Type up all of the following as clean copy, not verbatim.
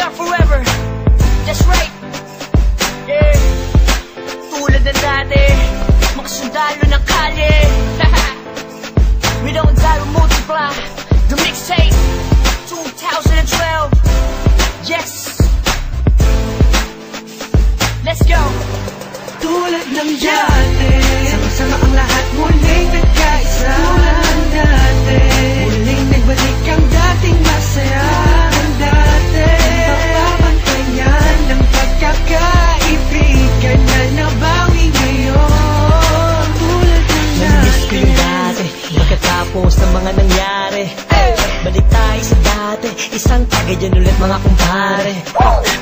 are forever. That's right. Yeah. Tulad na dati, mga sundalo ng kalye. We don't die, we multiply. The mixtape 2012. Yes. Let's go. Tulad ng dati, sama-sama ang lahat muling nagkaisa. Tulad ng dati, muling nagbalik ang dating masaya. Ang dati, papapantayan ng pagkakaibigan na nabawi ngayon. Tulad ng dati. Namiss ko yung dati, pagkatapos ng mga nangyari. Balik tayo sa dati, isang tagayan ulit mga kumpare.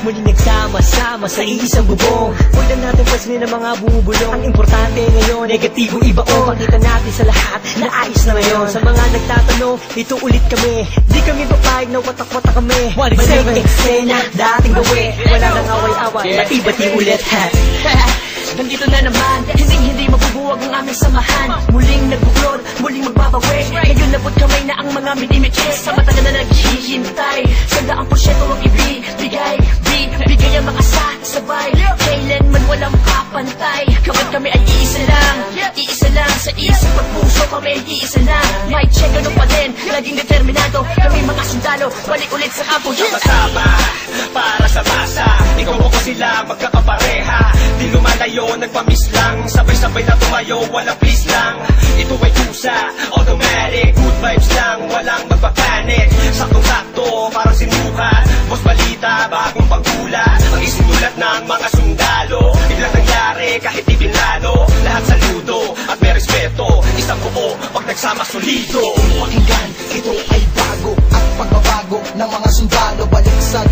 Muli nagsama-sama sa iisang bubong. Huwag na natin pansinin ang mga bumubulong. Ang importante ngayon, negatibo iba o. Pakita natin sa lahat na ayos na ngayon. Sa mga nagtatanong, ito ulit kami. Di kami papayag na watak-watak kami. Balik eksena, dating gawi. Wala nang away-away, bati-bati ulit ha. Nandito na naman, hindi mabubuwag ang aming samahan. Muling nagbuklod, muling magbabawi. Ngayon nabot kamay na ang mga minimitis. Sa matagal na naghihintay, 100% ang ibibigay. Bigay ang mga sabay, kailanman walang kapantay. Kapag kami ay iisa lang sa isip at puso kami iisa lang. May check, ganun pa din, laging determinado. Kami mga sundalo, balik ulit sa kampo. Sama-sama, para sa masa. Ikaw ako sila, magkakapareha. Di lumalayo, nagpamiss lang. Sabay-sabay na tumayo, walang please lang. Ito ay kusa, automatic. Good vibes lang, walang magpapanik. Saktong-sakto, parang sinukat. Boss balita, bagong pagkulat. Ang isinulat ng mga sundalo. Biglang nangyari, kahit di binlalo. Lahat saludo, at may respeto. Isang buo, pag nagsama solido. Pakinggan, ito ay bago at pagbabago ng mga sundalo. Balik sa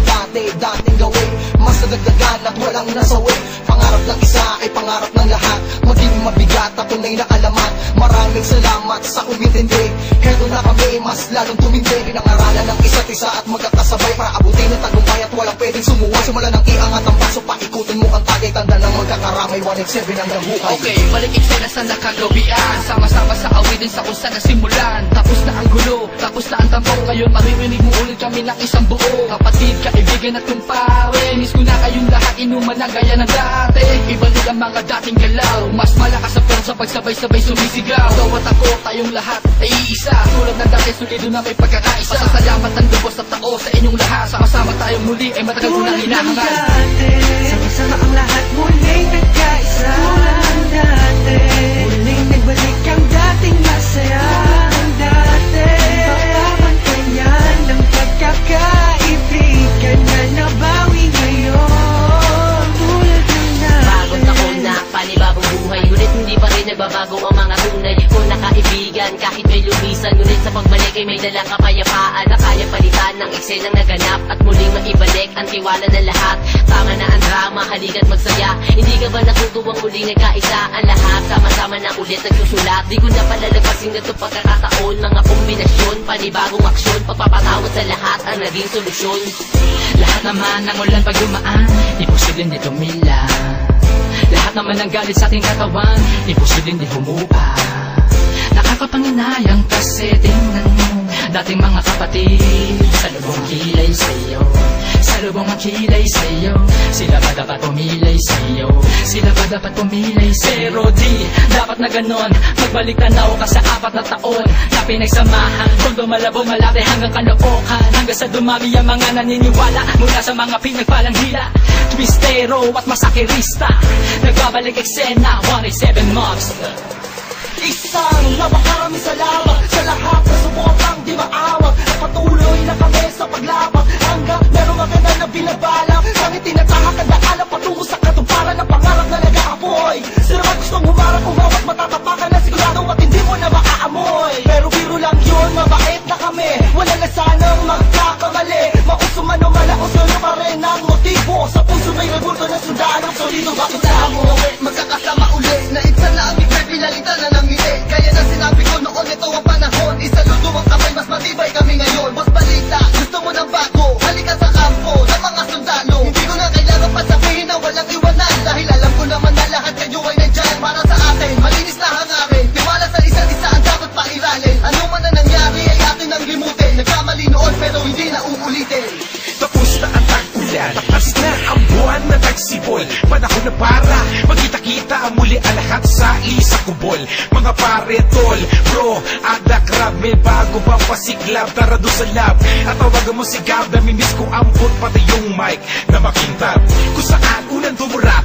dating gawin. Mas nadagdagan at walang nasawi. Pangarap ng isa ay pangarap ng lahat. Maging mabigat at tunay na alamat. Maraming salamat sa umintindi. Heto na kami, mas lalong tumindi. Pinangaralan ng isa't isa at magkakasabay para abutin ng tagumpay at walang pwedeng sumuwa. Simula ng iangat ang paso, paikutin mo ang tagay. Tanda ng magkakaramay, 187 hanggang hukay. Okay, balik eksena sa nakagawian. Sama-sama sa awitin sa kung saan nasimulan. Tapos na ang gulo, tapos na ang tambong. Ngayon maririnig mo ulit kami ng isang buo. Kapatid, kaibigan at kumpare. Miss ko na kayong lahat, inuman ng gaya ng dati. Ibalik ang mga dating galaw. Mas malakas ang pero sa pagsabay-sabay sumisigaw. Ikaw at ako, tayong lahat ay iisa. Tulad ng dati, sulido na may pagkakaisa. Pasasalamat ng lubos at tao sa inyong lahat. Sama-sama tayong muli ay matagal ko nang Tulad ng hinahangal. dati, sama-sama ang lahat muling nagkaisa. Tulad ng dati, muling nagbalik ang dating masaya. Ang dati, papapantayan ng pagkakaibigan na nabawi ngayon. Tulad ng dati. Bagong taon na, panibagong buhay. Ngunit hindi pa rin nagbabago ang mga tunay ko na kaibigan. Kahit may lumisan, ngunit sa pagbalik ay may dalang kapayapaan na kaya palitan ng eksenang naganap at muling maibalik ang tiwala ng lahat. Tama na ang drama, halika't magsaya. Hindi ka ba natutuwang muling nagkaisa ang lahat? Sama-sama na ulit nagsusulat. Di ko na palalagpasin na ito pagkakataon. Mga kombinasyon, panibagong aksyon. Pagpapatawad sa lahat ang naging solusyon. Lahat naman ng ulan pag dumaan, imposibleng di tumila. Lahat naman ng galit sa ating katawan, imposibleng di humupa. Nakakapanginayang kasi tingnan mo dating mga kapatid sa lubong kilay sa'yo. Sa lubong ang kilay sa'yo. Sila ba dapat pumilay sa'yo? Sila ba dapat pumilay sa'yo? Pero di, dapat na ganon. Magbalik tanaw ka sa 4 na taon na pinagsamahan. Kung dumalabo malaki hanggang kalookan. Hanggang sa dumami ang mga naniniwala mula sa mga pinagpalang hila. Twistero at masakirista. Nagbabalik eksena, 187 mobs. Isang napakaraming salamat sa lahat na subukang di maawag. At patuloy na kami sa paglabag hanggang merong maganda na binabalak. Kahit tinatahak ang daalan patungo sa katuparan ng pangarap na nag-aapoy. Sino ba gustong humarap, umawat, matatapakan na sigurado at hindi mo na maaamoy. Pero biro lang yun, mabait na kami. Wala na sanang magkakamali. Mauso man o malaos na pa rin ang motibo. Sa puso may rebulto na sundalong solido. Bakit sa mo magkakasama ulit na isa na ang pinalitan na ng ngiti. Kaya na sinabi ko noon, ito ang panahon. Isaludo ang kamay, mas matibay kami ngayon. Boss balita, gusto mo ng bago? Halika sa kampo ng mga sundalo. Tapos na ang buwan na nagsibol, panahon na para magkita-kita ang muli ang lahat sa isang kubol. Mga pare, tol, bro, ada crab, may bago bang pasiklab? Tara doon sa lab at tawagan mo si Gab. Namimiss ko ampot pati yung mic na makintab. Kung saan unang tumula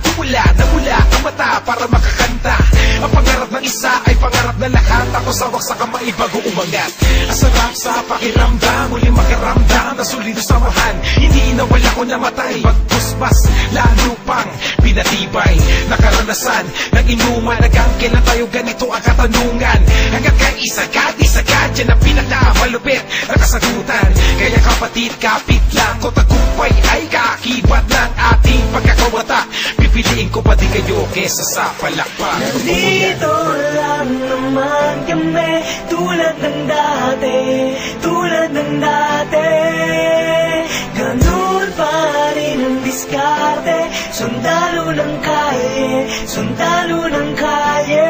ang mata para makakanta. Ang pangarap ng isa ay pangarap na lahat. Ako sawak sa kamay bago umangat. Ang sarap sa pakiramdam, muli makaramdam na solido samahan. Hindi inawala ko namatay, pagpuspas lalo pang pinatibay. Nakaranasan ng inuman, hanggang kailan tayo ganito ang katanungan. Hanggang kay isagad yan ang pinakamalupit na kasagutan. Kaya kapatid, kapit lang ko, tagumpay ay kaakibat ng ating pagkakawata. Pipiliin ko pa di kayo kesa sa palakpak. Dito lang naman kami, tulad ng dati, tulad ng dati. Ganun pa rin ang diskarte, sundalo ng kalye, sundalo ng kalye.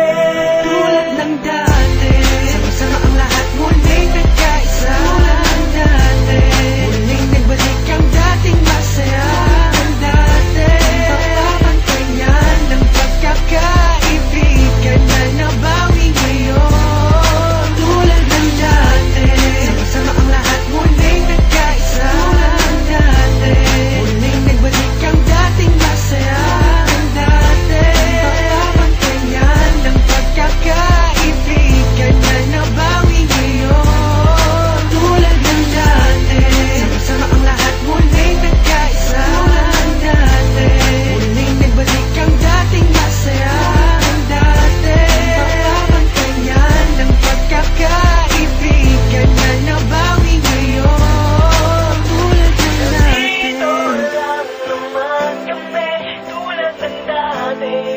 Tulad ng dati, sama-sama ang lahat muling nagkaisa. Tulad ng dati, muling nagbalik ang dating masaya. Ang dati, papapantayan ng pagkakaibigan na nabawi ngayon. Tulad ng dati, sama-sama ang lahat muling nagkaisa. Tulad ng dati, muling nagbalik ang dating masaya. Ang dati, papapantayan ng pagkakaibigan na nabawi ngayon. Tulad ng dati, sama-sama ang lahat muling nagkaisa. Tulad ng dati, muling nagbalik ang dating masaya. Ang dati, papapantayan ng pagkakaibigan na nabawi ngayon. Tulad ng dati. Dito lang naman kami, tulad ng dati.